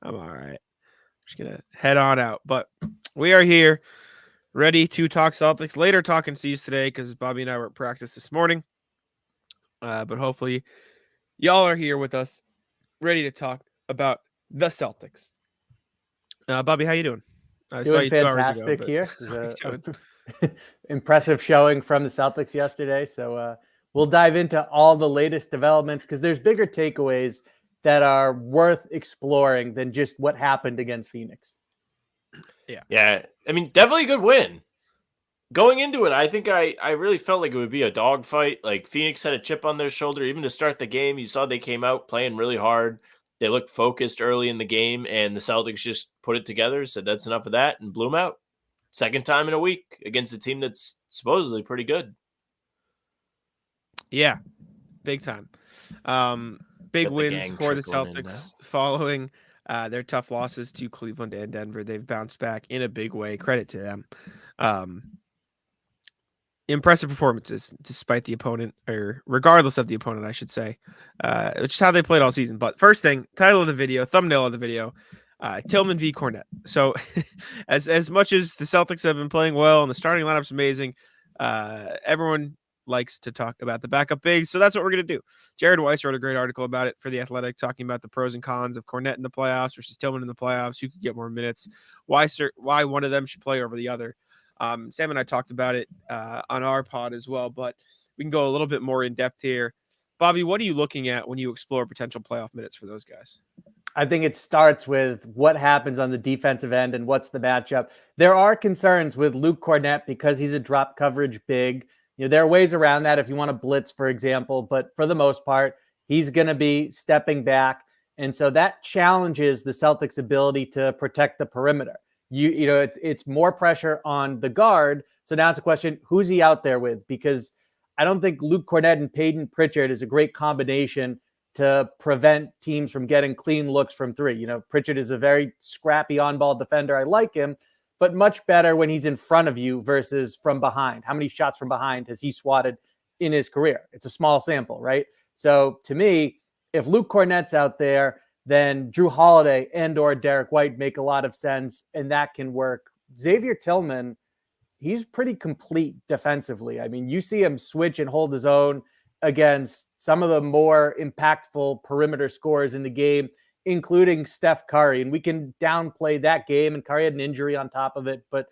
I'm all right. Just gonna head on out. But we are here, ready to talk Celtics. Later talking C's today because Bobby and I were at practice this morning. But hopefully y'all are here with us, ready to talk about the Celtics. Bobby, how you doing? I saw Doing you 2 hours ago, fantastic but here. how you doing? Impressive showing from the Celtics yesterday. So we'll dive into all the latest developments because there's bigger takeaways that are worth exploring than just what happened against Phoenix. Yeah. I mean, definitely a good win. Going into it, I think I really felt like it would be a dogfight. Like Phoenix had a chip on their shoulder. Even to start the game, you saw they came out playing really hard. They looked focused early in the game, and the Celtics just put it together, said that's enough of that, and blew them out. Second time in a week against a team that's supposedly pretty good. Yeah, big time. Big Got the wins gang for the trickling in Celtics now. following their tough losses to Cleveland and Denver. They've bounced back in a big way. Credit to them. Impressive performances despite the opponent, or regardless of the opponent, I should say, which is how they played all season. But first thing, title of the video, thumbnail of the video, Tillman v. Kornet. So as much as the Celtics have been playing well and the starting lineup's amazing, everyone likes to talk about the backup bigs. So that's what we're going to do. Jared Weiss wrote a great article about it for The Athletic, talking about the pros and cons of Kornet in the playoffs versus Tillman in the playoffs, who could get more minutes, why one of them should play over the other. Sam and I talked about it on our pod as well, but we can go a little bit more in depth here. Bobby, what are you looking at when you explore potential playoff minutes for those guys? I think it starts with what happens on the defensive end and what's the matchup. There are concerns with Luke Kornet because he's a drop coverage big. There are ways around that if you want to blitz, for example, but for the most part, he's going to be stepping back. And so that challenges the Celtics' ability to protect the perimeter. It's more pressure on the guard. So now it's a question, who's he out there with? Because I don't think Luke Kornet and Peyton Pritchard is a great combination to prevent teams from getting clean looks from three. Pritchard is a very scrappy on-ball defender. I like him, but much better when he's in front of you versus from behind. How many shots from behind has he swatted in his career? It's a small sample, right? So to me, if Luke Kornet's out there, then Drew Holiday and or Derek White make a lot of sense, and that can work. Xavier Tillman, he's pretty complete defensively. I mean, you see him switch and hold his own against some of the more impactful perimeter scorers in the game, including Steph Curry. And we can downplay that game, and Curry had an injury on top of it. But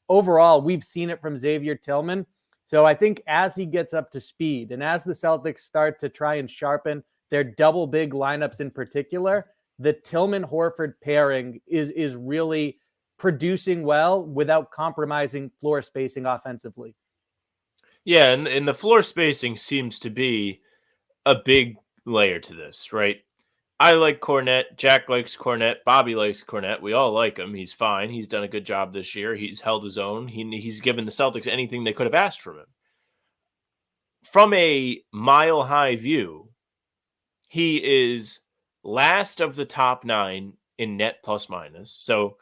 overall, we've seen it from Xavier Tillman. So I think as he gets up to speed and as the Celtics start to try and sharpen their double big lineups in particular, the Tillman-Horford pairing is really producing well without compromising floor spacing offensively. Yeah, and the floor spacing seems to be a big layer to this, right? I like Kornet. Jack likes Kornet. Bobby likes Kornet. We all like him. He's fine. He's done a good job this year. He's held his own. He's given the Celtics anything they could have asked from him. From a mile-high view, he is last of the top 9 in net plus minus. So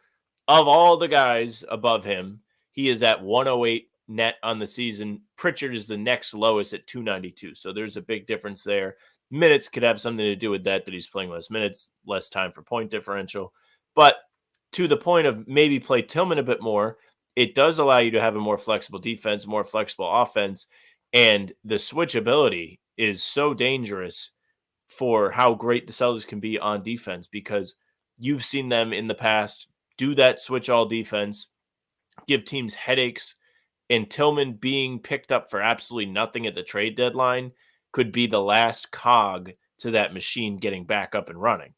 of all the guys above him, he is at 108 net on the season. Pritchard is the next lowest at 292. So there's a big difference there. Minutes could have something to do with that he's playing less minutes, less time for point differential. But to the point of maybe play Tillman a bit more, it does allow you to have a more flexible defense, more flexible offense. And the switchability is so dangerous for how great the Celtics can be on defense, because you've seen them in the past do that switch all defense, give teams headaches, and Tillman being picked up for absolutely nothing at the trade deadline could be the last cog to that machine getting back up and running,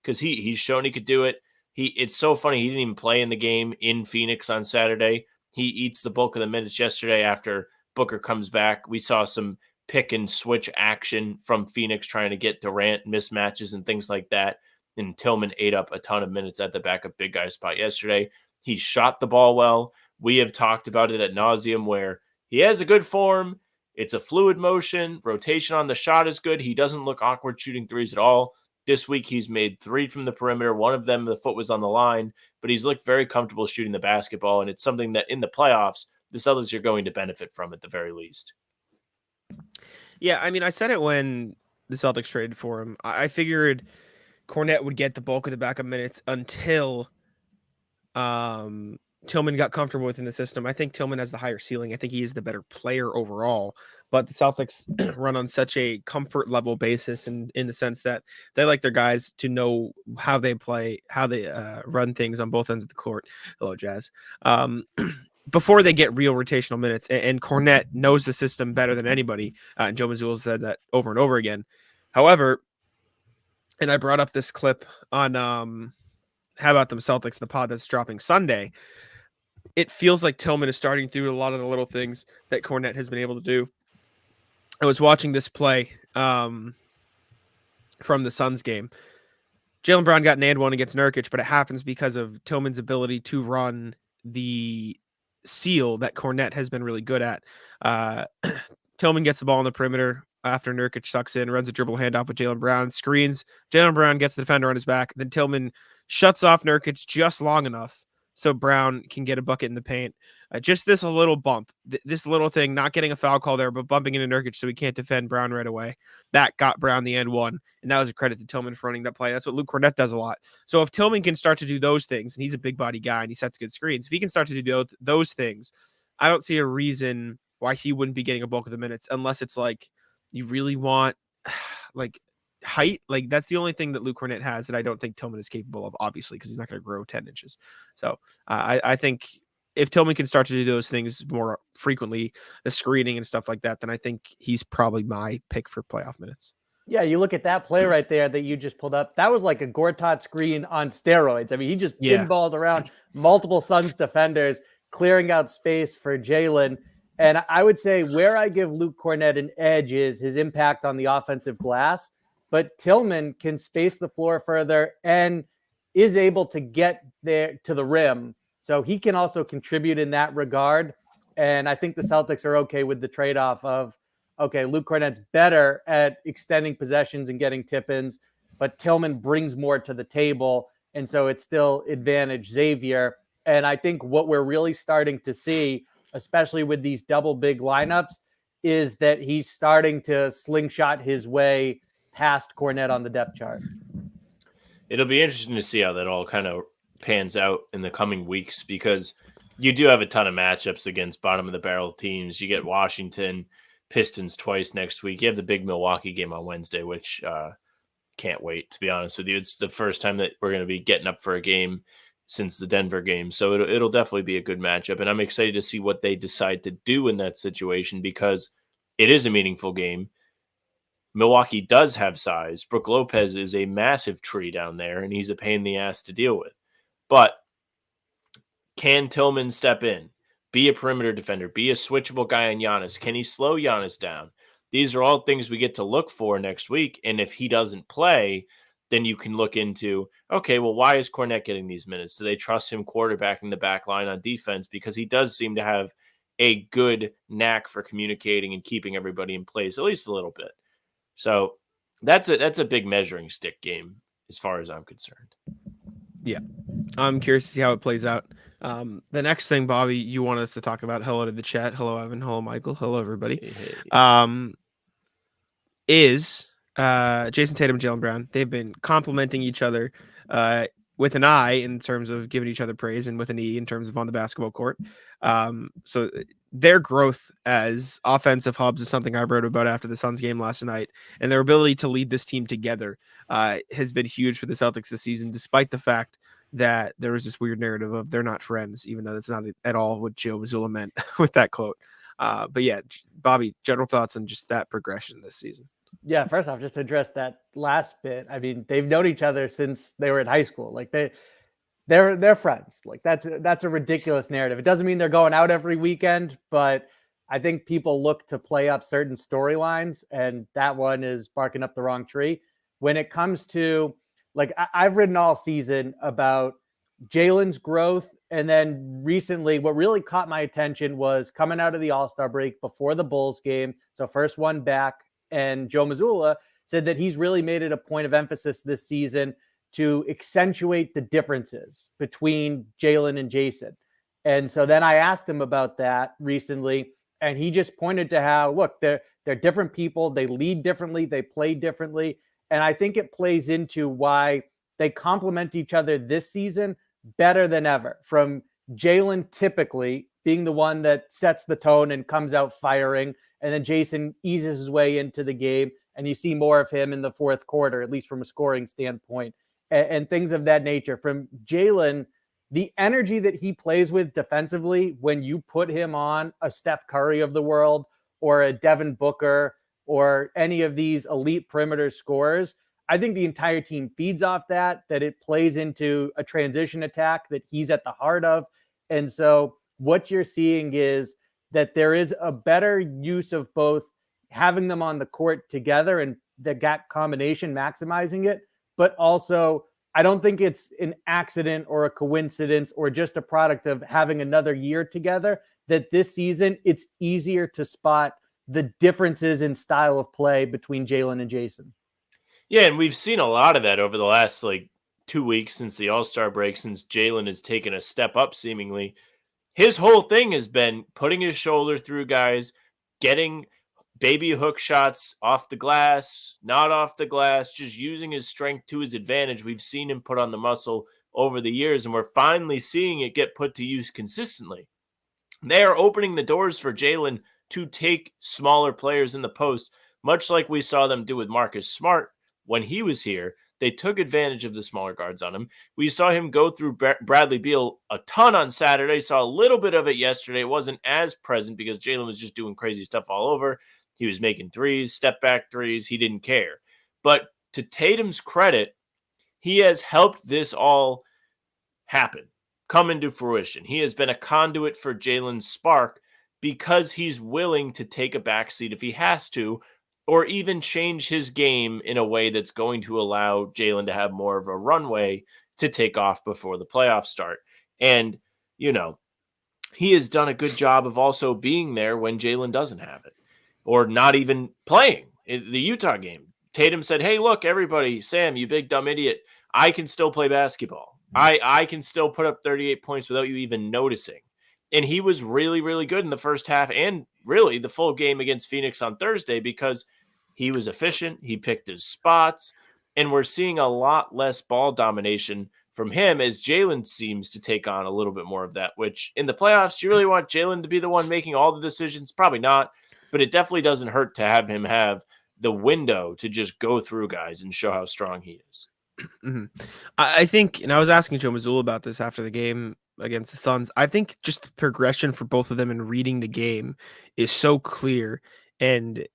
because he's shown he could do it. It's so funny. He didn't even play in the game in Phoenix on Saturday. He eats the bulk of the minutes yesterday after Booker comes back. We saw some pick and switch action from Phoenix trying to get Durant mismatches and things like that. And Tillman ate up a ton of minutes at the backup big guy spot yesterday. He shot the ball well. We have talked about it ad nauseum where he has a good form. It's a fluid motion. Rotation on the shot is good. He doesn't look awkward shooting threes at all. This week, he's made 3 from the perimeter. One of them, the foot was on the line, but he's looked very comfortable shooting the basketball. And it's something that in the playoffs, the Celtics are going to benefit from at the very least. Yeah, I mean, I said it when the Celtics traded for him. I figured Kornet would get the bulk of the backup minutes until Tillman got comfortable within the system. I think Tillman has the higher ceiling. I think he is the better player overall. But the Celtics run on such a comfort level basis, and in the sense that they like their guys to know how they play, how they run things on both ends of the court. Hello, Jazz. Before they get real rotational minutes, and Kornet knows the system better than anybody. And Joe Mazzulla said that over and over again. However, and I brought up this clip on How About Them Celtics, the pod that's dropping Sunday. It feels like Tillman is starting to do a lot of the little things that Kornet has been able to do. I was watching this play from the Suns game. Jaylen Brown got an and one against Nurkic, but it happens because of Tillman's ability to run the seal that Kornet has been really good at. Tillman gets the ball on the perimeter after Nurkic sucks in, runs a dribble handoff with Jaylen Brown, screens. Jaylen Brown gets the defender on his back. Then Tillman shuts off Nurkic just long enough so Brown can get a bucket in the paint. Just this a little bump, this little thing, not getting a foul call there, but bumping into Nurkic so he can't defend Brown right away. That got Brown the and one, and that was a credit to Tillman for running that play. That's what Luke Kornet does a lot. So if Tillman can start to do those things, and he's a big body guy and he sets good screens, if he can start to do those things, I don't see a reason why he wouldn't be getting a bulk of the minutes, unless it's like you really want like height. Like that's the only thing that Luke Kornet has that I don't think Tillman is capable of, obviously, because he's not going to grow 10 inches. So I think if Tillman can start to do those things more frequently, the screening and stuff like that, then I think he's probably my pick for playoff minutes. Yeah, you look at that play right there that you just pulled up. That was like a Gortat screen on steroids. I mean, he just pinballed around multiple Suns defenders, clearing out space for Jaylen. And I would say where I give Luke Kornet an edge is his impact on the offensive glass. But Tillman can space the floor further and is able to get there to the rim. So he can also contribute in that regard. And I think the Celtics are okay with the trade-off of, okay, Luke Kornet's better at extending possessions and getting tip-ins, but Tillman brings more to the table. And so it's still advantage Xavier. And I think what we're really starting to see, especially with these double big lineups, is that he's starting to slingshot his way past Kornet on the depth chart. It'll be interesting to see how that all kind of pans out in the coming weeks, because you do have a ton of matchups against bottom of the barrel teams. You get Washington, Pistons twice next week. You have the big Milwaukee game on Wednesday, which can't wait, to be honest with you. It's the first time that we're going to be getting up for a game since the Denver game. So it'll definitely be a good matchup. And I'm excited to see what they decide to do in that situation, because it is a meaningful game. Milwaukee does have size. Brook Lopez is a massive tree down there, and he's a pain in the ass to deal with. But can Tillman step in, be a perimeter defender, be a switchable guy on Giannis? Can he slow Giannis down? These are all things we get to look for next week. And if he doesn't play, then you can look into, okay, well, why is Kornet getting these minutes? Do they trust him quarterbacking the back line on defense? Because he does seem to have a good knack for communicating and keeping everybody in place, at least a little bit. So that's a big measuring stick game as far as I'm concerned. Yeah. I'm curious to see how it plays out. The next thing, Bobby, you want us to talk about, hello to the chat. Hello, Evan. Hello, Michael. Hello, everybody. Is Jason Tatum and Jaylen Brown. They've been complimenting each other with an I in terms of giving each other praise, and with an E in terms of on the basketball court. So their growth as offensive hubs is something I wrote about after the Suns game last night, and their ability to lead this team together has been huge for the Celtics this season, despite the fact that there was this weird narrative of they're not friends, even though that's not at all what Joe Mazzulla meant with that quote. But yeah, Bobby, general thoughts on just that progression this season? Yeah, first off, just to address that last bit. I mean, they've known each other since they were in high school. Like they're friends. Like that's a ridiculous narrative. It doesn't mean they're going out every weekend, but I think people look to play up certain storylines, and that one is barking up the wrong tree. When it comes to, like, I've written all season about Jaylen's growth, and then recently what really caught my attention was coming out of the All-Star break before the Bulls game. So first one back, and Joe Mazzulla said that he's really made it a point of emphasis this season to accentuate the differences between Jaylen and Jason. And so then I asked him about that recently, and he just pointed to how, look, they're different people. They lead differently. They play differently. And I think it plays into why they complement each other this season better than ever. From Jalen typically being the one that sets the tone and comes out firing, and then Jason eases his way into the game, and you see more of him in the fourth quarter, at least from a scoring standpoint, and things of that nature. From Jalen, the energy that he plays with defensively, when you put him on a Steph Curry of the world or a Devin Booker or any of these elite perimeter scorers, I think the entire team feeds off that it plays into a transition attack that he's at the heart of. And so what you're seeing is that there is a better use of both having them on the court together and the gap combination, maximizing it, but also I don't think it's an accident or a coincidence or just a product of having another year together that this season it's easier to spot the differences in style of play between Jalen and Jason. Yeah, and we've seen a lot of that over the last 2 weeks since the All-Star break, since Jalen has taken a step up seemingly. His whole thing has been putting his shoulder through guys, getting baby hook shots off the glass, not off the glass, just using his strength to his advantage. We've seen him put on the muscle over the years, and we're finally seeing it get put to use consistently. They are opening the doors for Jalen to take smaller players in the post, much like we saw them do with Marcus Smart when he was here. They took advantage of the smaller guards on him. We saw him go through Bradley Beal a ton on Saturday, saw a little bit of it yesterday. It wasn't as present because Jalen was just doing crazy stuff all over. He was making threes, step back threes. He didn't care. But to Tatum's credit, he has helped this all happen, come into fruition. He has been a conduit for Jalen's spark because he's willing to take a backseat if he has to, or even change his game in a way that's going to allow Jalen to have more of a runway to take off before the playoffs start. And, he has done a good job of also being there when Jalen doesn't have it or not even playing. In the Utah game, Tatum said, hey, look, everybody, Sam, you big dumb idiot, I can still play basketball. I can still put up 38 points without you even noticing. And he was really, really good in the first half and really the full game against Phoenix on Thursday because he was efficient. He picked his spots. And we're seeing a lot less ball domination from him as Jalen seems to take on a little bit more of that, which in the playoffs, do you really want Jalen to be the one making all the decisions? Probably not. But it definitely doesn't hurt to have him have the window to just go through guys and show how strong he is. Mm-hmm. I think, and I was asking Joe Mazzulla about this after the game against the Suns, I think just the progression for both of them in reading the game is so clear. And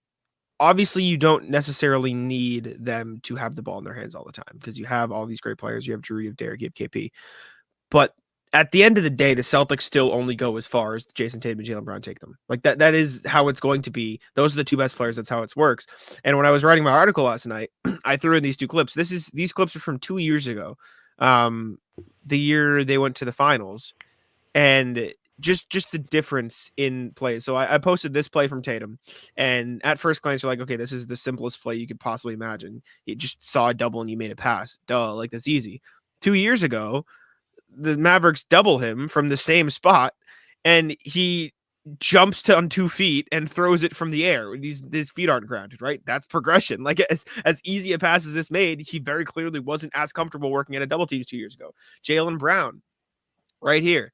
obviously you don't necessarily need them to have the ball in their hands all the time because you have all these great players. You have Drew, you have Derek, you have KP. But at the end of the day, the Celtics still only go as far as Jason Tatum and Jaylen Brown take them. Like that is how it's going to be. Those are the two best players. That's how it works. And when I was writing my article last night, I threw in these two clips. These clips are from 2 years ago. The year they went to the finals, and just the difference in play. So I posted this play from Tatum, and at first glance, you're like, okay, this is the simplest play you could possibly imagine. You just saw a double and you made a pass. Duh, like that's easy. 2 years ago, the Mavericks double him from the same spot, and he jumps on 2 feet and throws it from the air. His feet aren't grounded, right? That's progression. Like as easy a pass as this made, he very clearly wasn't as comfortable working at a double team 2 years ago. Jaylen Brown, right here,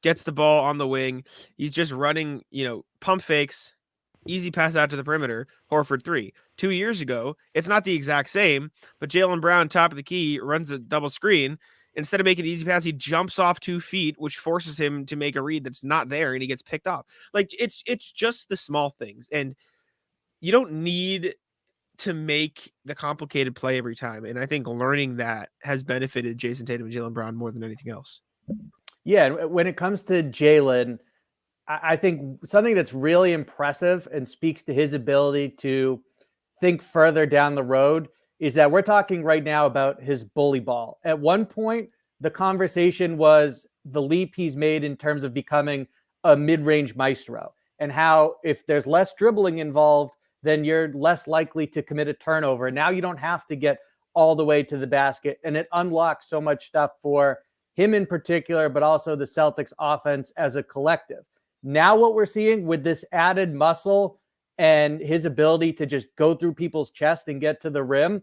gets the ball on the wing. He's just running, pump fakes, easy pass out to the perimeter. Horford 3. 2 years ago, it's not the exact same, but Jaylen Brown, top of the key, runs a double screen. Instead of making an easy pass, he jumps off 2 feet, which forces him to make a read that's not there, and he gets picked off. Like it's just the small things, and you don't need to make the complicated play every time. And I think learning that has benefited Jason Tatum and Jaylen Brown more than anything else. Yeah, and when it comes to Jalen, I think something that's really impressive and speaks to his ability to think further down the road is that we're talking right now about his bully ball. At one point, the conversation was the leap he's made in terms of becoming a mid-range maestro and how if there's less dribbling involved, then you're less likely to commit a turnover. And now you don't have to get all the way to the basket. And it unlocks so much stuff for him in particular, but also the Celtics offense as a collective. Now what we're seeing with this added muscle and his ability to just go through people's chest and get to the rim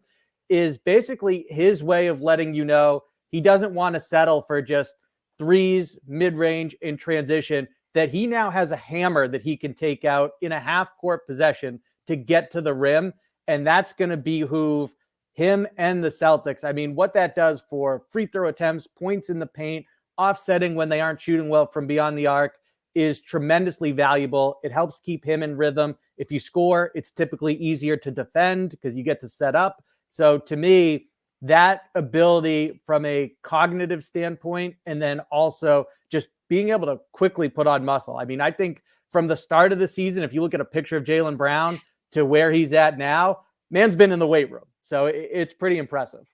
is basically his way of letting you know he doesn't want to settle for just threes, mid-range, in transition, that he now has a hammer that he can take out in a half-court possession to get to the rim, and that's going to behoove him and the Celtics. I mean, what that does for free throw attempts, points in the paint, offsetting when they aren't shooting well from beyond the arc is tremendously valuable. It helps keep him in rhythm. If you score, it's typically easier to defend because you get to set up. So to me, that ability from a cognitive standpoint, and then also just being able to quickly put on muscle. I mean, I think from the start of the season, if you look at a picture of Jaylen Brown to where he's at now, man's been in the weight room. So it's pretty impressive.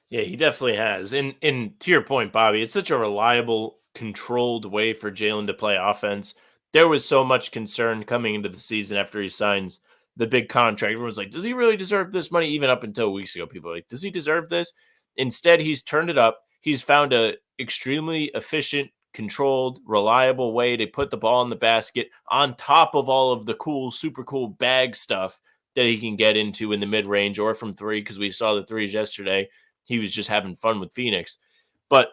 Yeah, he definitely has. And to your point, Bobby, it's such a reliable, controlled way for Jaylen to play offense. There was so much concern coming into the season after he signs the big contract. Everyone was like, does he really deserve this money? Even up until weeks ago, people were like, does he deserve this? Instead, he's turned it up. He's found a extremely efficient, controlled, reliable way to put the ball in the basket on top of all of the cool, super cool bag stuff that he can get into in the mid-range or from three, because we saw the threes yesterday. He was just having fun with Phoenix. But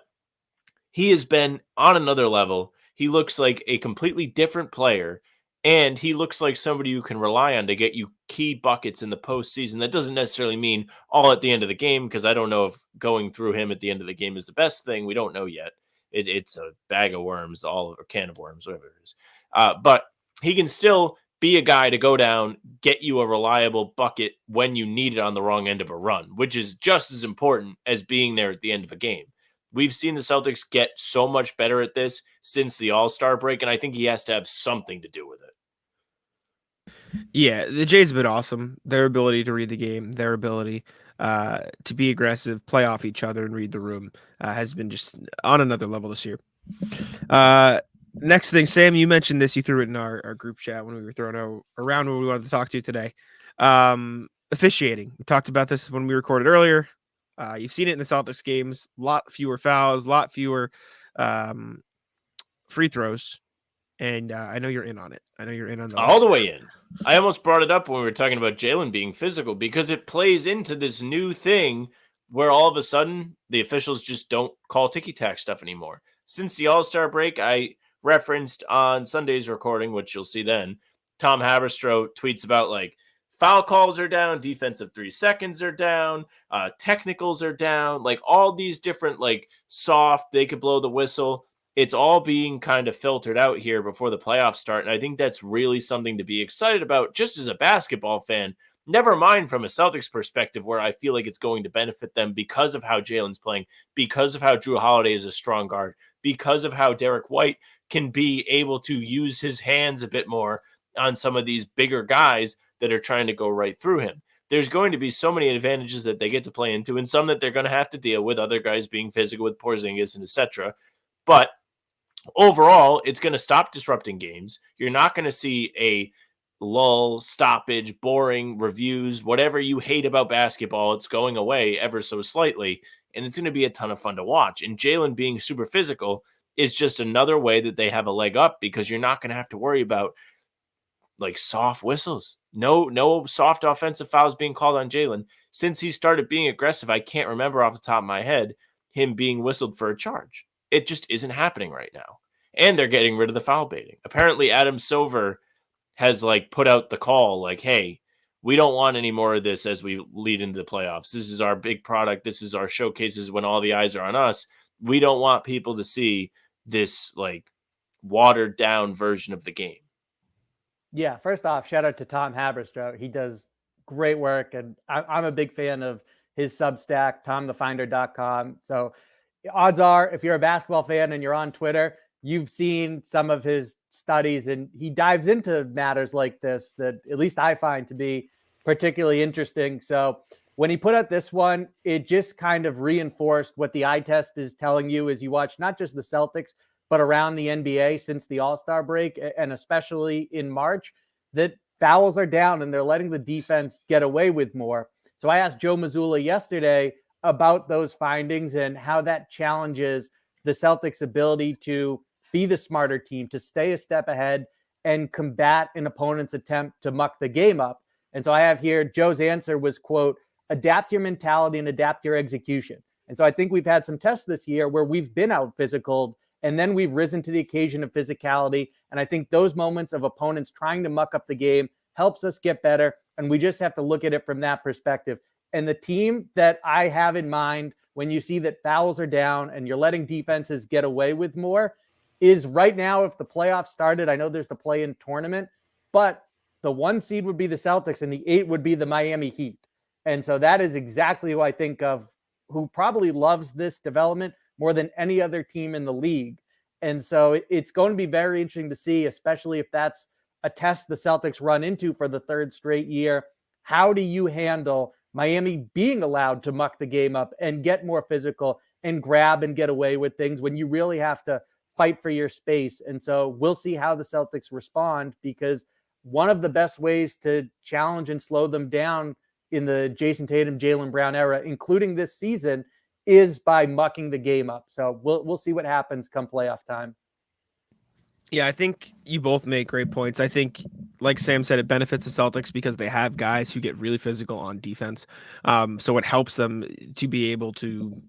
he has been on another level. He looks like a completely different player, and he looks like somebody you can rely on to get you key buckets in the postseason. That doesn't necessarily mean all at the end of the game, because I don't know if going through him at the end of the game is the best thing. We don't know yet. It's a bag of worms, or can of worms, whatever it is. But he can still be a guy to go down, get you a reliable bucket when you need it on the wrong end of a run, which is just as important as being there at the end of a game. We've seen the Celtics get so much better at this since the All-Star break, and I think he has to have something to do with it. Yeah, the Jays have been awesome. Their ability to read the game, their ability to be aggressive, play off each other, and read the room has been just on another level this year. Next thing, Sam, you mentioned this. You threw it in our group chat when we were throwing around what we wanted to talk to you today. Officiating. We talked about this when we recorded earlier. You've seen it in the Celtics games. A lot fewer fouls, a lot fewer free throws. And I know you're in on it. I know you're in on those. All the way in. I almost brought it up when we were talking about Jaylen being physical, because it plays into this new thing where all of a sudden the officials just don't call ticky-tack stuff anymore. Since the All-Star break, I referenced on Sunday's recording, which you'll see then, Tom Haberstroh tweets about like foul calls are down, defensive 3 seconds are down, technicals are down, like all these different like soft, they could blow the whistle. It's all being kind of filtered out here before the playoffs start. And I think that's really something to be excited about just as a basketball fan. Never mind from a Celtics perspective, where I feel like it's going to benefit them because of how Jaylen's playing, because of how Drew Holiday is a strong guard, because of how Derek White can be able to use his hands a bit more on some of these bigger guys that are trying to go right through him. There's going to be so many advantages that they get to play into, and some that they're going to have to deal with, other guys being physical with Porzingis and etc. But overall, it's going to stop disrupting games. You're not going to see a lull, stoppage, boring reviews, whatever you hate about basketball. It's going away ever so slightly, and it's going to be a ton of fun to watch. And Jaylen being super physical is just another way that they have a leg up, because you're not going to have to worry about like soft whistles. No soft offensive fouls being called on Jaylen. Since he started being aggressive, I can't remember off the top of my head him being whistled for a charge. It just isn't happening right now. And they're getting rid of the foul baiting. Apparently, Adam Silver has like put out the call like, hey, we don't want any more of this as we lead into the playoffs. This is our big product. This is our showcases when all the eyes are on us. We don't want people to see this like watered down version of the game. Yeah, first off, shout out to Tom Haberstroh. He does great work, and I'm a big fan of his Substack, tomthefinder.com. So odds are, if you're a basketball fan and you're on Twitter, you've seen some of his studies, and he dives into matters like this that at least I find to be particularly interesting. So when he put out this one, it just kind of reinforced what the eye test is telling you as you watch not just the Celtics, but around the NBA since the All-Star break, and especially in March, that fouls are down and they're letting the defense get away with more. So I asked Joe Mazzulla yesterday about those findings and how that challenges the Celtics' ability to be the smarter team, to stay a step ahead, and combat an opponent's attempt to muck the game up. And so I have here, Joe's answer was, quote, adapt your mentality and adapt your execution. And so I think we've had some tests this year where we've been out physical and then we've risen to the occasion of physicality. And I think those moments of opponents trying to muck up the game helps us get better. And we just have to look at it from that perspective. And the team that I have in mind when you see that fouls are down and you're letting defenses get away with more is right now, if the playoffs started, I know there's the play-in tournament, but the 1 seed would be the Celtics and the 8 would be the Miami Heat. And so that is exactly who I think of, who probably loves this development more than any other team in the league. And so it's going to be very interesting to see, especially if that's a test the Celtics run into for the 3rd straight year. How do you handle Miami being allowed to muck the game up and get more physical and grab and get away with things when you really have to fight for your space? And so we'll see how the Celtics respond, because one of the best ways to challenge and slow them down in the Jason Tatum, Jaylen Brown era, including this season, is by mucking the game up. So we'll see what happens come playoff time. Yeah, I think you both make great points. I think, like Sam said, it benefits the Celtics because they have guys who get really physical on defense. So it helps them to be able to,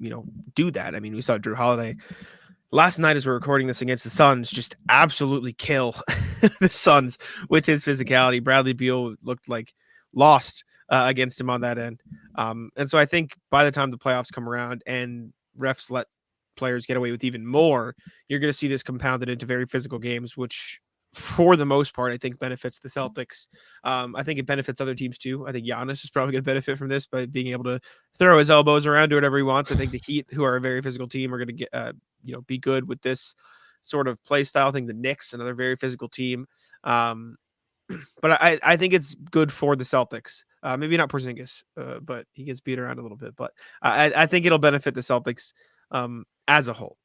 do that. I mean, we saw Drew Holiday last night as we're recording this against the Suns just absolutely kill the Suns with his physicality. Bradley Beal looked like lost against him on that end. And so I think by the time the playoffs come around and refs let players get away with even more, you're going to see this compounded into very physical games, which for the most part, I think benefits the Celtics. I think it benefits other teams too. I think Giannis is probably going to benefit from this by being able to throw his elbows around, do whatever he wants. I think the Heat, who are a very physical team, are going to get, be good with this sort of play style. I think the Knicks, another very physical team. But I think it's good for the Celtics. Maybe not Porzingis, but he gets beat around a little bit. But I think it'll benefit the Celtics as a whole.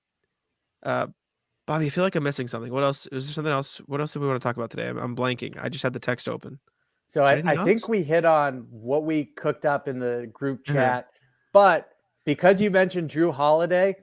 Bobby, I feel like I'm missing something. What else? Is there something else? What else do we want to talk about today? I'm blanking. I just had the text open. So I think we hit on what we cooked up in the group chat. But because you mentioned Drew Holiday,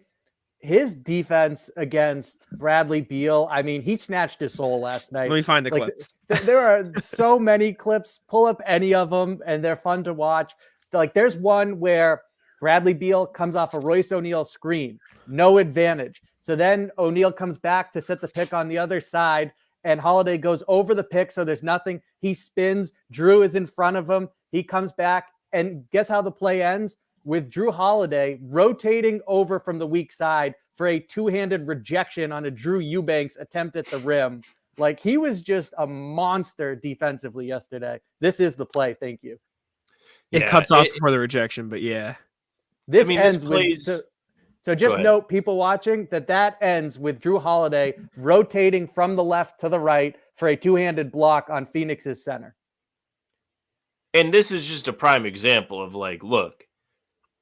his defense against Bradley Beal, I mean, he snatched his soul last night. Let me find the clips. There are so many clips. Pull up any of them, and they're fun to watch. Like, there's one where Bradley Beal comes off a Royce O'Neal screen. No advantage. So then O'Neal comes back to set the pick on the other side, and Holiday goes over the pick, so there's nothing. He spins. Drew is in front of him. He comes back, and guess how the play ends? With Drew Holiday rotating over from the weak side for a two-handed rejection on a Drew Eubanks attempt at the rim. Like, he was just a monster defensively yesterday. This is the play. Thank you. It cuts off before the rejection, but yeah. This ends with... So just note, people watching, that ends with Drew Holiday rotating from the left to the right for a two-handed block on Phoenix's center. And this is just a prime example of, like, look,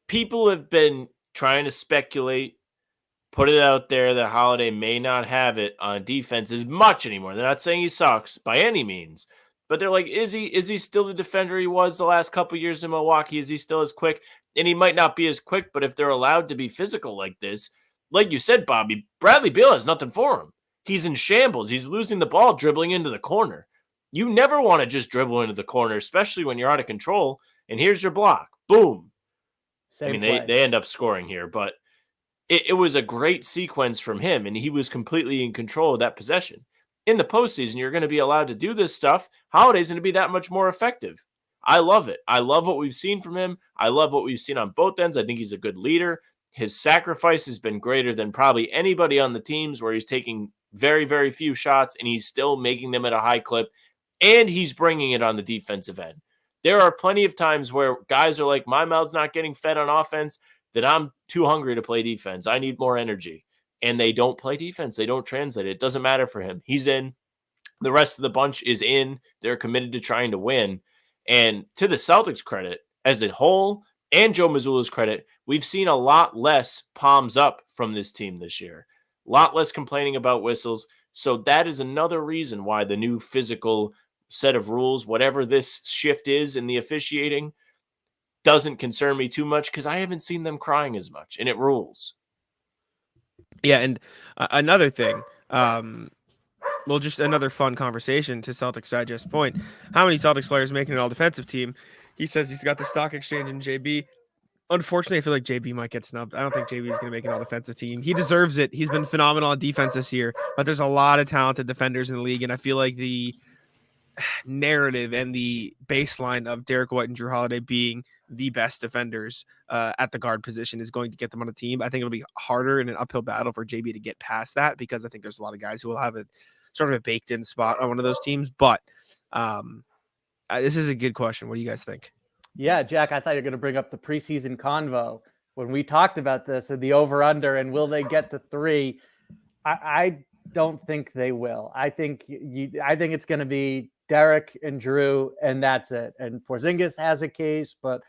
people have been trying to speculate, put it out there that Holiday may not have it on defense as much anymore. They're not saying he sucks by any means, but they're like, is he still the defender he was the last couple of years in Milwaukee? Is he still as quick? And he might not be as quick, but if they're allowed to be physical like this, like you said, Bobby, Bradley Beal has nothing for him. He's in shambles. He's losing the ball, dribbling into the corner. You never want to just dribble into the corner, especially when you're out of control. And here's your block. Boom. They end up scoring here, but it was a great sequence from him, and he was completely in control of that possession. In the postseason, you're going to be allowed to do this stuff. Holiday's going to be that much more effective. I love it. I love what we've seen from him. I love what we've seen on both ends. I think he's a good leader. His sacrifice has been greater than probably anybody on the teams, where he's taking very, very few shots, and he's still making them at a high clip, and he's bringing it on the defensive end. There are plenty of times where guys are like, my mouth's not getting fed on offense, that I'm too hungry to play defense. I need more energy. And they don't play defense. They don't translate it. It doesn't matter for him. He's in. The rest of the bunch is in. They're committed to trying to win. And to the Celtics' credit, as a whole, and Joe Mazzulla's credit, we've seen a lot less palms up from this team this year. A lot less complaining about whistles. So that is another reason why the new physical set of rules, whatever this shift is in the officiating, doesn't concern me too much, because I haven't seen them crying as much, and it rules. Yeah, and another thing, well, just another fun conversation to Celtics Digest point. How many Celtics players making an all-defensive team? He says he's got the stock exchange in JB. Unfortunately, I feel like JB might get snubbed. I don't think JB is going to make an all-defensive team. He deserves it. He's been phenomenal on defense this year, but there's a lot of talented defenders in the league, and I feel like the narrative and the baseline of Derek White and Drew Holiday being the best defenders at the guard position is going to get them on a team. I think it'll be harder in an uphill battle for JB to get past that because I think there's a lot of guys who will have a sort of a baked in spot on one of those teams. But this is a good question. What do you guys think? Yeah, Jack, I thought you were going to bring up the preseason convo when we talked about this and the over under and will they get to 3? I don't think they will. I think it's going to be Derek and Drew, and that's it. And Porzingis has a case, but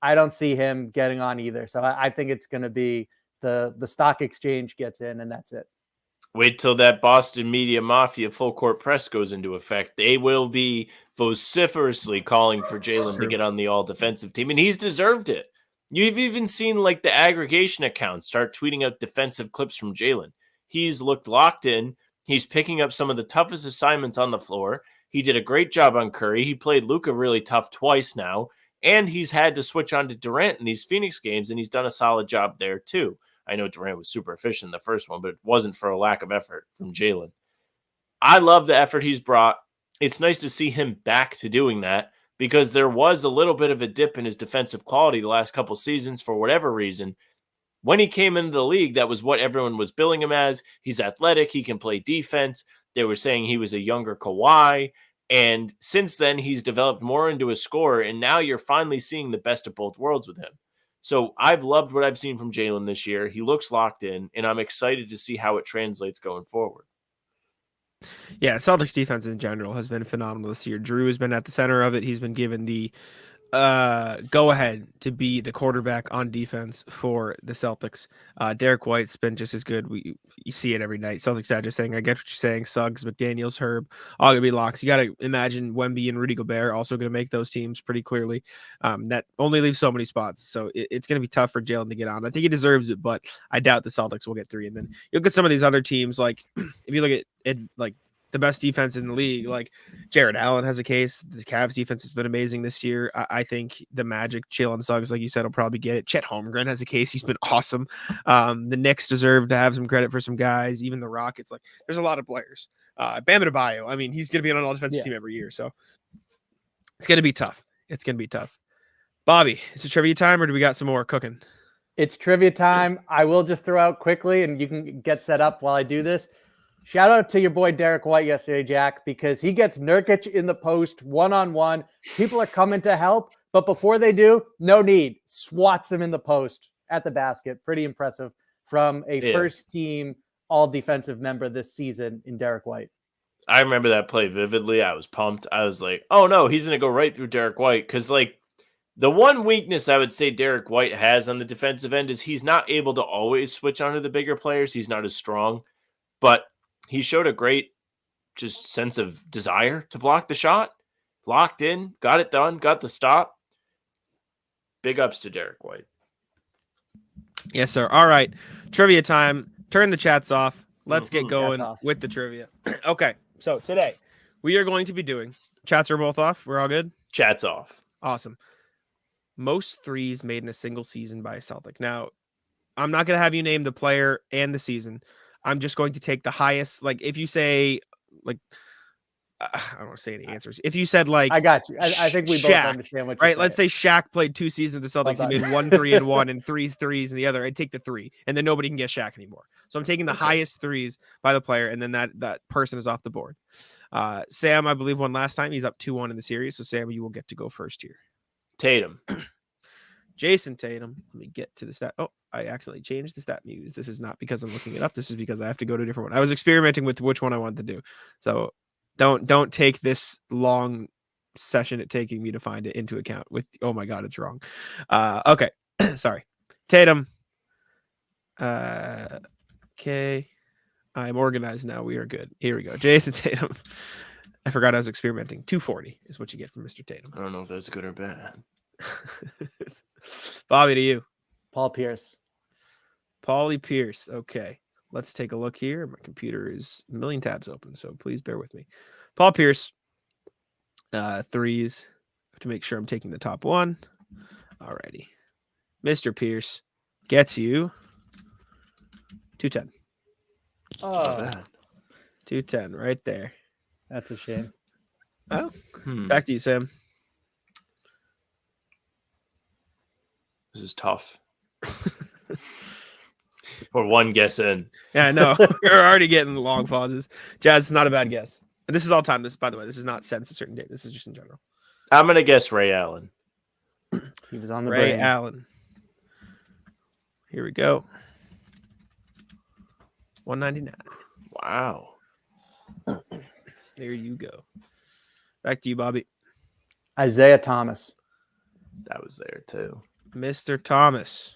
I don't see him getting on either. So I think it's going to be the stock exchange gets in, and that's it. Wait till that Boston media mafia full court press goes into effect. They will be vociferously calling for Jalen to get on the all defensive team, and he's deserved it. You've even seen like the aggregation accounts start tweeting out defensive clips from Jalen. He's looked locked in. He's picking up some of the toughest assignments on the floor. He did a great job on Curry. He played Luka really tough twice now, and he's had to switch on to Durant in these Phoenix games, and he's done a solid job there too. I know Durant was super efficient in the first one, but it wasn't for a lack of effort from Jalen. I love the effort he's brought. It's nice to see him back to doing that because there was a little bit of a dip in his defensive quality the last couple seasons for whatever reason. When he came into the league, that was what everyone was billing him as. He's athletic. He can play defense. They were saying he was a younger Kawhi. And since then, he's developed more into a scorer. And now you're finally seeing the best of both worlds with him. So I've loved what I've seen from Jalen this year. He looks locked in, and I'm excited to see how it translates going forward. Yeah, Celtics defense in general has been phenomenal this year. Drew has been at the center of it. He's been given the go ahead to be the quarterback on defense for the Celtics. Derek White's been just as good. You see it every night. Celtics dad just saying, I get what you're saying. Suggs, McDaniels, Herb, all gonna be locks. You got to imagine Wemby and Rudy Gobert also going to make those teams pretty clearly. That only leaves so many spots, so it's going to be tough for Jalen to get on. I think he deserves it, but I doubt the Celtics will get 3. And then you'll get some of these other teams like if you look at it, like the best defense in the league, like Jared Allen has a case. The Cavs defense has been amazing this year. I think the Magic, Jalen Suggs, like you said, will probably get it. Chet Holmgren has a case. He's been awesome. The Knicks deserve to have some credit for some guys. Even the Rockets, like there's a lot of players. Bam Adebayo, I mean, he's going to be on an all-defensive team every year, so it's going to be tough. It's going to be tough. Bobby, is it trivia time, or do we got some more cooking? It's trivia time. I will just throw out quickly, and you can get set up while I do this. Shout out to your boy Derek White yesterday, Jack, because he gets Nurkic in the post one-on-one. People are coming to help, but before they do, no need. Swats him in the post at the basket. Pretty impressive from a first-team all-defensive member this season in Derek White. I remember that play vividly. I was pumped. I was like, oh, no, he's going to go right through Derek White because, like, the one weakness I would say Derek White has on the defensive end is he's not able to always switch onto the bigger players. He's not as strong, but he showed a great just sense of desire to block the shot, locked in, got it done, got the stop. Big ups to Derek White. Yes, sir. All right. Trivia time. Turn the chats off. Let's get going with the trivia. Okay. So today we are going to be doing chats are both off. We're all good. Chats off. Awesome. Most threes made in a single season by a Celtic. Now, I'm not going to have you name the player and the season. I'm just going to take the highest. Like if you say, like, I don't want to say any answers. If you said like, I got you. I think we both understand what you're saying. Let's say Shaq played 2 seasons of the Celtics. He made 1 3 and 1 and 3 threes in the other. I'd take the 3, and then nobody can get Shaq anymore. So I'm taking the highest threes by the player, and then that person is off the board. Sam, I believe, won last time. He's up 2-1 in the series. So Sam, you will get to go first here. Tatum. Jason Tatum. Let me get to the stat. Oh, I accidentally changed the stat muse. This is not because I'm looking it up. This is because I have to go to a different one. I was experimenting with which one I wanted to do. So don't take this long session at taking me to find it into account with, oh my God, it's wrong. Okay. Sorry. Tatum. Okay. I'm organized now. We are good. Here we go. Jason Tatum. I forgot I was experimenting. 240 is what you get from Mr. Tatum. I don't know if that's good or bad. Bobby, to you. Paul Pierce. Paulie Pierce. Okay. let's take a look here. My computer is a million tabs open, so please bear with me. Paul Pierce, threes. Have to make sure I'm taking the top one. Alrighty. Mr. Pierce gets you 210. Not bad. 210 right there. That's a shame. Oh, back to you, Sam. This is tough. Or one guess in. Yeah, I know. You're already getting long pauses. Jazz is not a bad guess. This is all time. This, by the way, this is not since a certain date. This is just in general. I'm gonna guess Ray Allen. He was on the Ray brain. Allen. Here we go. 199. Wow. There you go. Back to you, Bobby. Isaiah Thomas. That was there too. Mr. Thomas.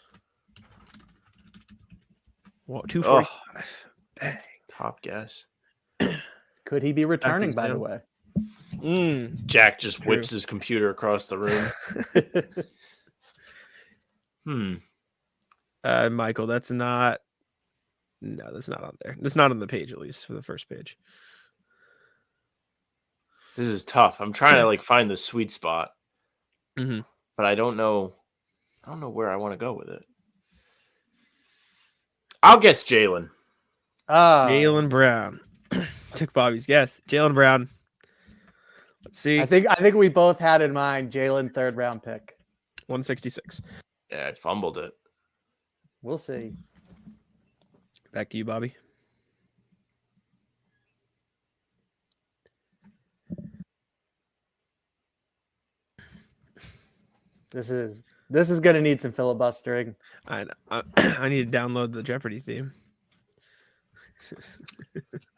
Whoa, 245. Bang. Top guess. Could he be returning, by the Sam. way? Jack just whips his computer across the room. Michael, that's not. No, that's not on there. That's not on the page, at least for the first page. This is tough. I'm trying to find the sweet spot, but I don't know. I don't know where I want to go with it. I'll guess Jalen. Jaylen Brown. Took Bobby's guess. Jaylen Brown. Let's see. I think we both had in mind Jalen 3rd round pick. 166. Yeah, I fumbled it. We'll see. Back to you, Bobby. This is gonna need some filibustering. I need to download the Jeopardy theme.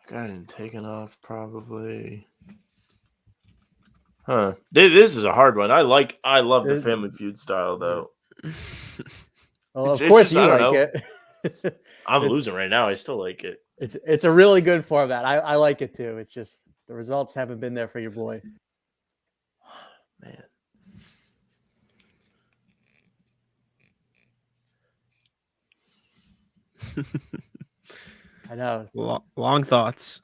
Got it taken off probably. Huh. This is a hard one. I love the Family Feud style though. Well, of course just, you I don't like know. it. I'm losing right now. I still like it. It's a really good format. I like it too. It's just the results haven't been there for your boy. Man. I know. Long thoughts.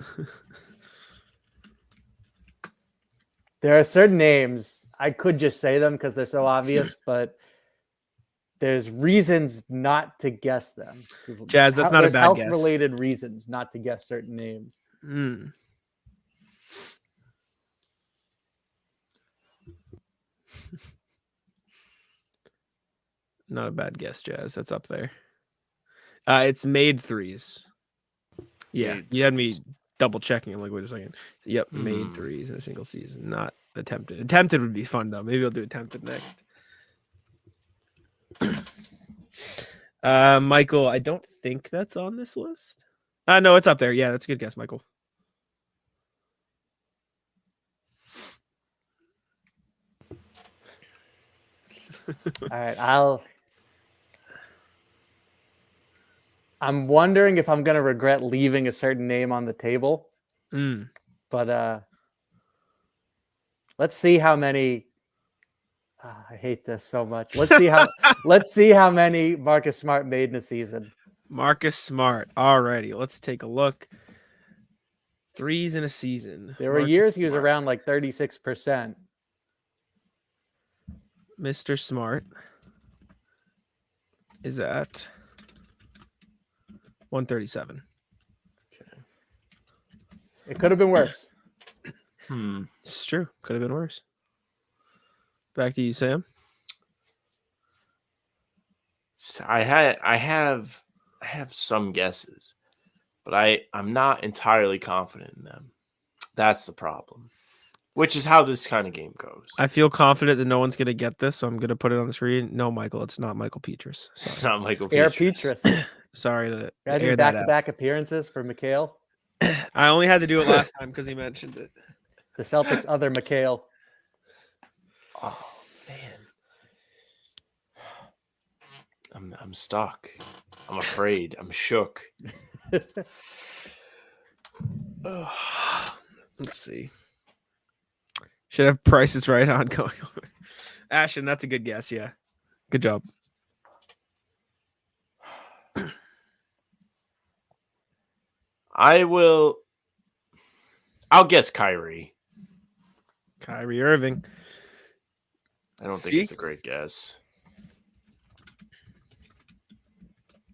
There are certain names I could just say them because they're so obvious, but there's reasons not to guess them. Jazz, that's not a bad guess. Health-related reasons not to guess certain names. Not a bad guess, Jazz. That's up there. It's made threes. Yeah, you had me double checking. I'm like, wait a second. Yep, made threes in a single season, not attempted. Attempted would be fun though. Maybe I'll do attempted next. Michael, I don't think that's on this list. No, it's up there. Yeah, that's a good guess, Michael. All right, I'm wondering if I'm going to regret leaving a certain name on the table. But let's see how many. I hate this so much. Let's see how many Marcus Smart made in a season. Marcus Smart. Alrighty, let's take a look. Threes in a season. There were years he was around like 36%. Mr. Smart is at 137. Okay. It could have been worse. It's true. Could have been worse. Back to you, Sam. So I have some guesses, but I'm not entirely confident in them. That's the problem. Which is how this kind of game goes. I feel confident that no one's going to get this, so I'm going to put it on the screen. No, Michael, it's not Michael Petrus. Sorry. It's not Michael Air Petrus. Petrus. Sorry to Imagine air that back-to-back appearances for Mikhail. I only had to do it last time because he mentioned it. The Celtics' other Mikhail. Oh man, I'm stuck. I'm afraid. I'm shook. Let's see. Should have prices right on going over. Ashton, that's a good guess. Yeah, good job. I'll guess Kyrie. Kyrie Irving. I don't think See? it's a great guess.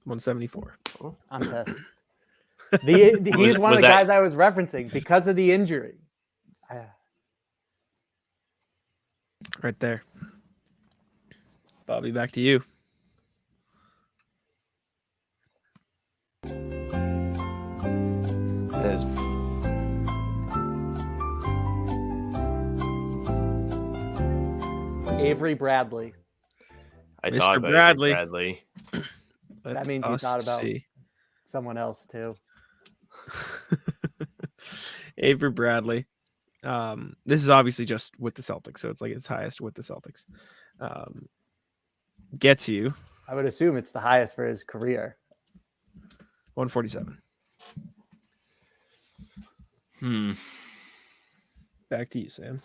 174. Oh. I'm pissed. He's one of the guys I was referencing because of the injury. Right there. Bobby, back to you. That is Avery Bradley. I Mr. thought about Bradley. Bradley. That means you thought about someone else too. Avery Bradley. This is obviously just with the Celtics, so it's like its highest with the Celtics. Gets you I would assume it's the highest for his career. 147. Back to you, Sam.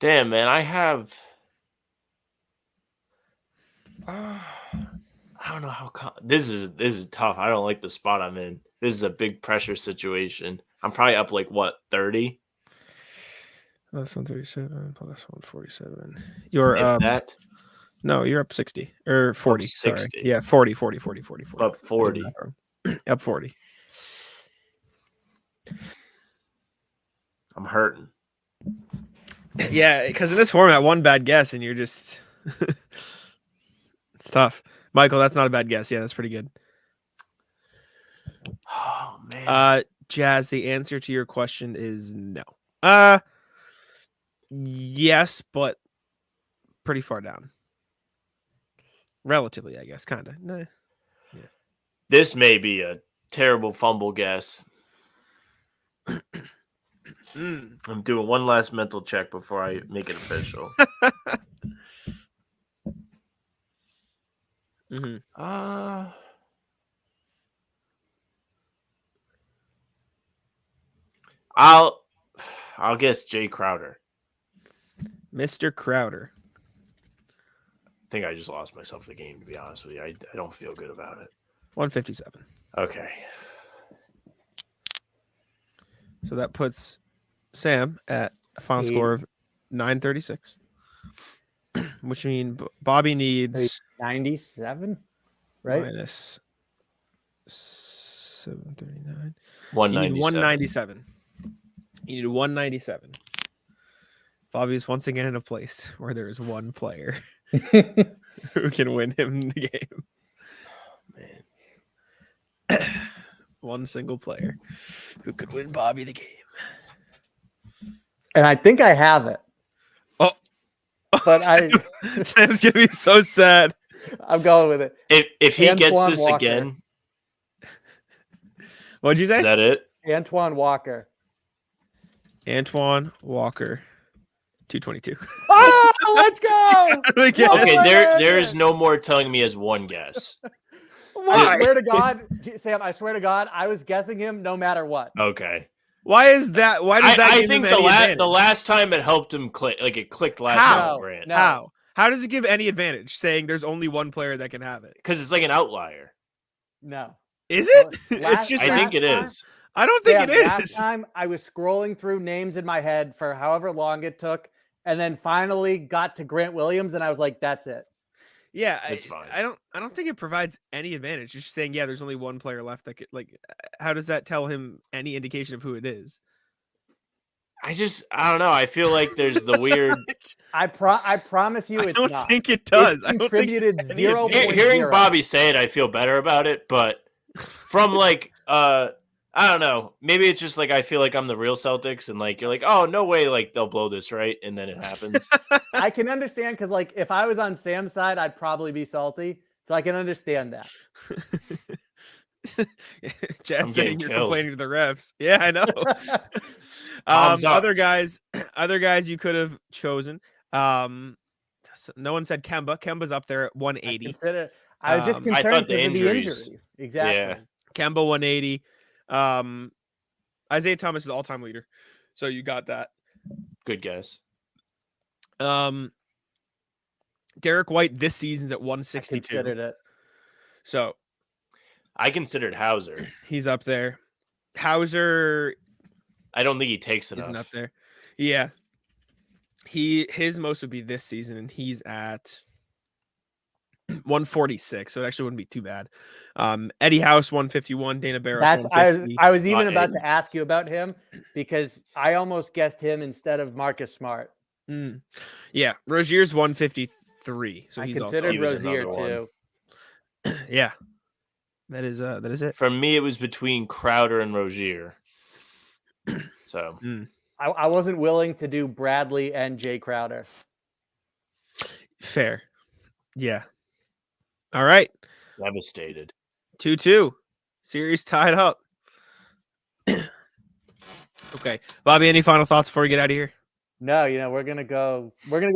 Damn, man, I have. I don't know how. This is tough. I don't like the spot I'm in. This is a big pressure situation. I'm probably up like what 30. Plus 137 plus 147. You're If up. that. No, you're up 60 or 40. Up Sorry. 60. Yeah, 40. Up 40. Up 40. I'm hurting. Yeah, because in this format, one bad guess and you're just it's tough. Michael, that's not a bad guess. Yeah, that's pretty good. Oh man. Jazz, the answer to your question is no. Yes, but pretty far down. Relatively, I guess, kind of. Nah. Yeah. This may be a terrible fumble guess. I'm doing one last mental check before I make it official. I'll guess Jay Crowder. Mr. Crowder. I think I just lost myself the game, to be honest with you. I don't feel good about it. 157. Okay. So that puts Sam at a final score of 936, which means Bobby needs 97, right? minus 739. 197. You need 197. Bobby is once again in a place where there is one player who can win him the game. Man. One single player who could win Bobby the game. And I think I have it. Oh, but Sam's gonna be so sad. I'm going with it. If he gets this Walker. again. What'd you say? Is that it? Antoine Walker. Antoine Walker. 222. Oh, let's go! Okay, there is no more telling me as one guess. I swear to God, Sam, I swear to God, I was guessing him no matter what. Okay. Why is that? Why does that give him any advantage? The last time it helped him click, like it clicked last time. No. How does it give any advantage saying there's only one player that can have it? Because it's like an outlier. No. Is it? It's just. I think it is. I don't think it is. Last time I was scrolling through names in my head for however long it took, and then finally got to Grant Williams, and I was like, "That's it." Yeah, it's fine. I don't think it provides any advantage. Just saying, yeah, there's only one player left that could, like, how does that tell him any indication of who it is? I don't know. I feel like there's the weird. I promise you, it's not. I don't think it does. It's contributed 0. Hearing Bobby say it, I feel better about it. But from like, I don't know. Maybe it's just like I feel like I'm the real Celtics, and like you're like, oh no way, like they'll blow this, right? And then it happens. I can understand because like if I was on Sam's side, I'd probably be salty. So I can understand that. Jazz saying you're complaining to the refs. Yeah, I know. Other guys you could have chosen. No one said Kemba. Kemba's up there at 180. I was just concerned because of the injuries. Exactly. Yeah. Kemba 180. Isaiah Thomas is all-time leader. So you got that. Good guess. Derek White this season's at 162. I considered it. So I considered Hauser. he's up there. Hauser I don't think he takes isn't up enough. there. Yeah. His most would be this season, and he's at 146, so it actually wouldn't be too bad. Eddie House 151, Dana Barros That's 150. I was even about Eddie. to ask you about him because I almost guessed him instead of Marcus Smart. Yeah, Rozier's 153, so I he's also considered He was Rozier another one. too. yeah. That is it. For me, it was between Crowder and Rozier. So I wasn't willing to do Bradley and Jay Crowder. Fair. Yeah. All right. devastated. 2-2. Series tied up. Okay. Bobby, any final thoughts before we get out of here? No, we're gonna go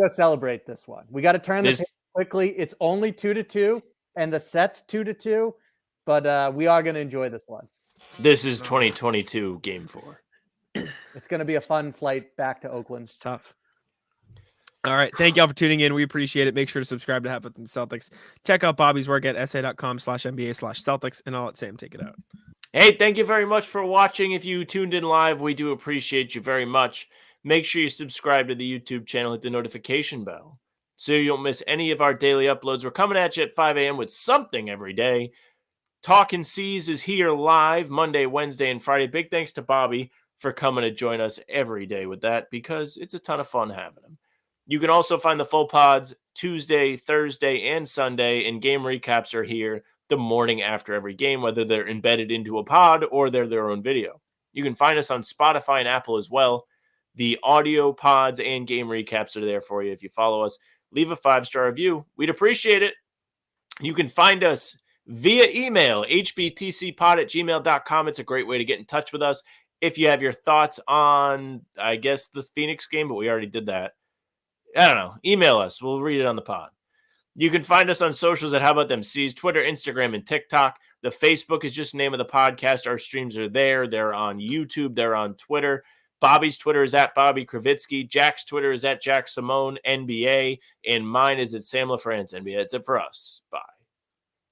celebrate this one. We got to turn this quickly. It's only 2-2, and the set's 2-2, but we are gonna enjoy this one. This is 2022 Game 4. It's gonna be a fun flight back to Oakland. It's tough. All right. Thank y'all for tuning in. We appreciate it. Make sure to subscribe to Happen Celtics. Check out Bobby's work at sa.com/NBA/Celtics, and I'll let Sam take it out. Hey, thank you very much for watching. If you tuned in live, we do appreciate you very much. Make sure you subscribe to the YouTube channel, hit the notification bell so you don't miss any of our daily uploads. We're coming at you at 5 a.m. with something every day. Talkin' C's is here live Monday, Wednesday, and Friday. Big thanks to Bobby for coming to join us every day with that because it's a ton of fun having him. You can also find the full pods Tuesday, Thursday, and Sunday, and game recaps are here the morning after every game, whether they're embedded into a pod or they're their own video. You can find us on Spotify and Apple as well. The audio pods and game recaps are there for you. If you follow us, leave a 5-star review. We'd appreciate it. You can find us via email, hbtcpod@gmail.com. It's a great way to get in touch with us. If you have your thoughts on, I guess, the Phoenix game, but we already did that. I don't know. Email us. We'll read it on the pod. You can find us on socials at How About Them C's, Twitter, Instagram, and TikTok. The Facebook is just the name of the podcast. Our streams are there. They're on YouTube. They're on Twitter. Bobby's Twitter is at Bobby Kravitsky. Jack's Twitter is at Jack Simone NBA. And mine is at Sam LaFrance NBA. That's it for us. Bye.